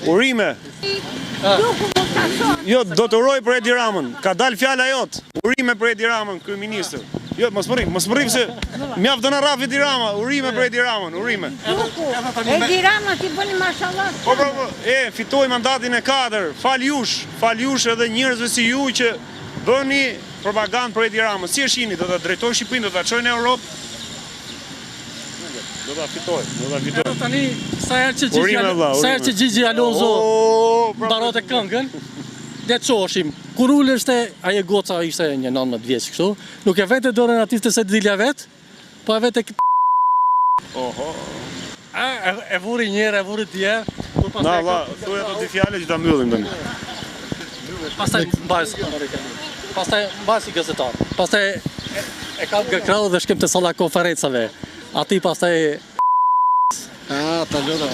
Urime. Jo, do të uroj për Edi Ramën. Ka dalë fjala jot. Urime për Edi Ramën, kryeministër. Jo, mos më se mjaft dona Rafi Edi Rama. Urime për Edi Ramën, urime. Edi Rama ti bëni mashallah. Po, fitoi mandatin e 4. Fal jush edhe njerëzve si ju që bëni propagandë për Edi Ramën. Si e shihni, do ta drejtojë Shqipërinë, do ta çojë në Europë? Do ta fitoj. Tani sa herë që Gjigji Alonso mbarote këngën, le të çoheshim. Kur uleshte ajo goca ishte një 19 vjeç kështu, nuk e vete dorën artiste se dilja vet, po e vete Oho. E vuri njëherë, e vuri tjerë. Na valla, thuaj ato dy fjalë që ta mbyllim tani. Pastaj mbasi gazetar. Pastaj e ka krau dhe shkem të salla konferencave. Ati pastaj ta ljoda.